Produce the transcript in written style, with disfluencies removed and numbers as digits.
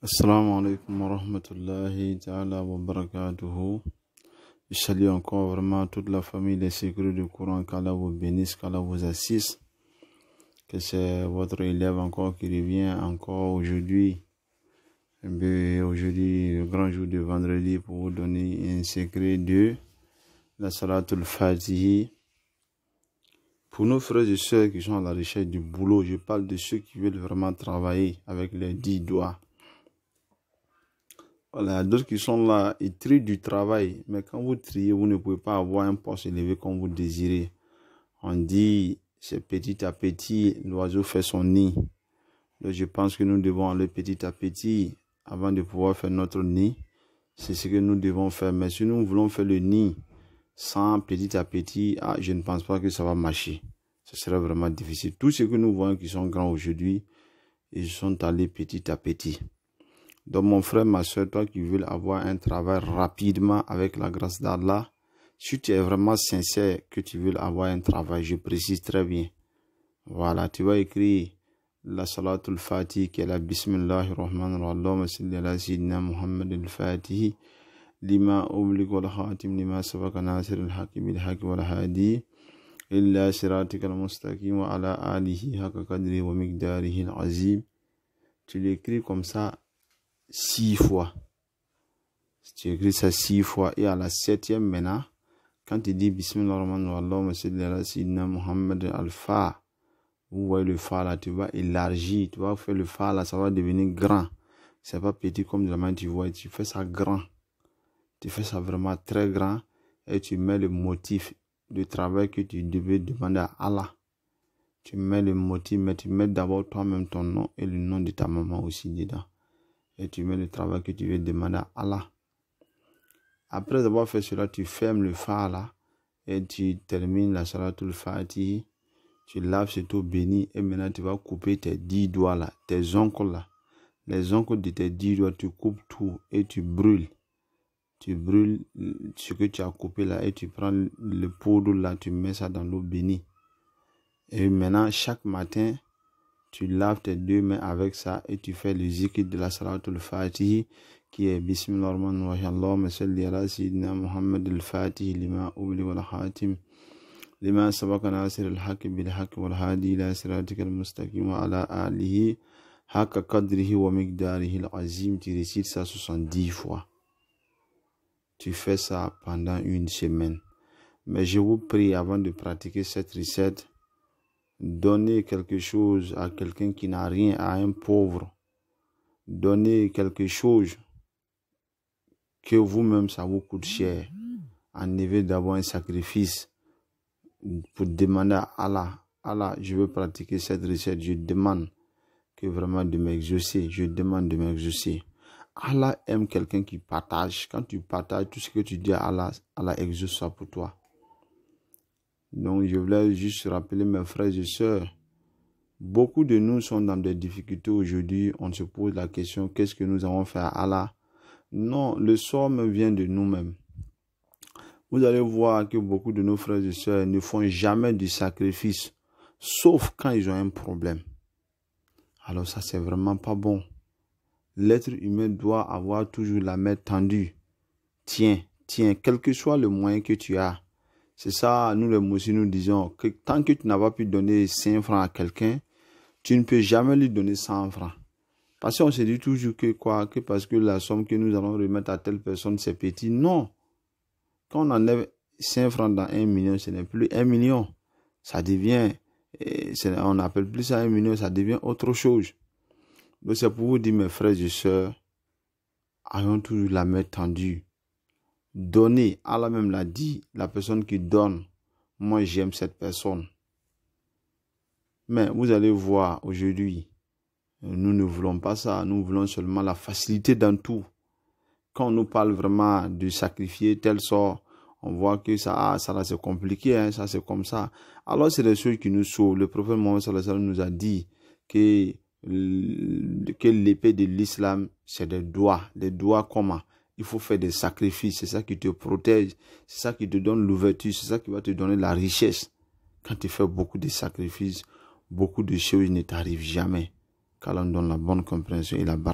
Assalamu alaikum wa rahmatullahi ta'ala wa barakatuhu. Je salue encore vraiment toute la famille des sécurités du Coran. Qu'Allah vous bénisse, qu'Allah vous assiste. Que c'est votre élève encore qui revient encore aujourd'hui. Aujourd'hui, le grand jour de vendredi, pour vous donner un secret de la Salatul Fatihi. Pour nos frères et sœurs qui sont à la recherche du boulot, je parle de ceux qui veulent vraiment travailler avec les 10 doigts. Voilà, d'autres qui sont là, ils trient du travail, mais quand vous triez, vous ne pouvez pas avoir un poste élevé comme vous désirez. On dit, c'est petit à petit, l'oiseau fait son nid. Donc je pense que nous devons aller petit à petit avant de pouvoir faire notre nid. C'est ce que nous devons faire. Mais si nous voulons faire le nid sans petit à petit, je ne pense pas que ça va marcher. Ce serait vraiment difficile. Tout ce que nous voyons qui sont grands aujourd'hui, ils sont allés petit à petit. Donc mon frère, ma soeur, toi qui veux avoir un travail rapidement avec la grâce d'Allah, si tu es vraiment sincère que tu veux avoir un travail, je précise très bien. Voilà, tu vas écrire la Salatul Fatihi qui est la Bismillahirrahmanirrahim, salli ala sayyidina Muhammad al-Fatihi, lima ublik wal khatim lima sabaka nasir al-haqi bil haqi wal hadi, illa siratika al-mustaqim wa ala alihi haqqa qadri wa miqdarihi al-azim. Tu l'écris comme ça 6 fois. Tu écris ça 6 fois et à la 7e maintenant, quand tu dis Bismillahirrahmanirrahim, Muhammad al-Fa, vous voyez le Fa là, tu vas élargir, tu vas faire le Fa là, ça va devenir grand. C'est pas petit comme de la main, tu vois, tu fais ça grand. Tu fais ça vraiment très grand et tu mets le motif de travail que tu devais demander à Allah. Tu mets le motif, mais tu mets d'abord toi-même ton nom et le nom de ta maman aussi dedans. Et tu mets le travail que tu veux demander à Allah. Après avoir fait cela, tu fermes le phare là et tu termines la Salatul Fatihi. Tu laves cette eau bénie et maintenant tu vas couper tes 10 doigts là, tes ongles là. Les ongles de tes 10 doigts, tu coupes tout et tu brûles. Tu brûles ce que tu as coupé là et tu prends le poudre là, tu mets ça dans l'eau bénie. Et maintenant, chaque matin, tu laves tes 2 mains avec ça et tu fais le zikr de la Salatul Fatihi qui est Bismillahirrahmanirrahim. Allahumma salli ala sayyidina Muhammad al-Fatihi lima ubli wal khatim lima sabaka nasir al-haqi bil haqi wal hadi ila siratika al-mustaqim wa ala alihi haqqa qadrihi wa miqdarihi al-azim. Tu récites ça 70 fois. Tu fais ça pendant une semaine. Mais je vous prie, avant de pratiquer cette recette, donnez quelque chose à quelqu'un qui n'a rien, à un pauvre. Donnez quelque chose que vous-même, ça vous coûte cher. Enlevez d'abord un sacrifice pour demander à Allah. Allah, je veux pratiquer cette recette. Je demande que vraiment de m'exaucer. Je demande de m'exaucer. Allah aime quelqu'un qui partage. Quand tu partages tout ce que tu dis à Allah, Allah exauce ça pour toi. Donc, je voulais juste rappeler mes frères et sœurs, beaucoup de nous sont dans des difficultés aujourd'hui. On se pose la question, qu'est-ce que nous avons fait à Allah? Non, le sort me vient de nous-mêmes. Vous allez voir que beaucoup de nos frères et sœurs ne font jamais du sacrifice, sauf quand ils ont un problème. Alors ça, c'est vraiment pas bon. L'être humain doit avoir toujours la main tendue. Tiens, quel que soit le moyen que tu as. C'est ça, nous les musulmans, nous disons que tant que tu n'as pas pu donner 5 francs à quelqu'un, tu ne peux jamais lui donner 100 francs. Parce qu'on se dit toujours que que parce que la somme que nous allons remettre à telle personne, c'est petit. Non. Quand on enlève 5 francs dans 1 million, ce n'est plus 1 million. Ça devient, on n'appelle plus ça 1 million, ça devient autre chose. Donc c'est pour vous dire, mes frères et sœurs, ayons toujours la main tendue. Donner, Allah même l'a dit, la personne qui donne, moi j'aime cette personne. Mais vous allez voir aujourd'hui, nous ne voulons pas ça, nous voulons seulement la facilité dans tout. Quand on nous parle vraiment de sacrifier tel sort, on voit que ça là c'est compliqué, hein, ça c'est comme ça. Alors c'est des choses qui nous sauvent. Le prophète Mohammed sallallahu alayhi wa sallam nous a dit que l'épée de l'islam c'est des doigts. Les doigts comment? Il faut faire des sacrifices, c'est ça qui te protège, c'est ça qui te donne l'ouverture, c'est ça qui va te donner la richesse. Quand tu fais beaucoup de sacrifices, beaucoup de choses ne t'arrivent jamais. Qu'Allah donne la bonne compréhension et la barre.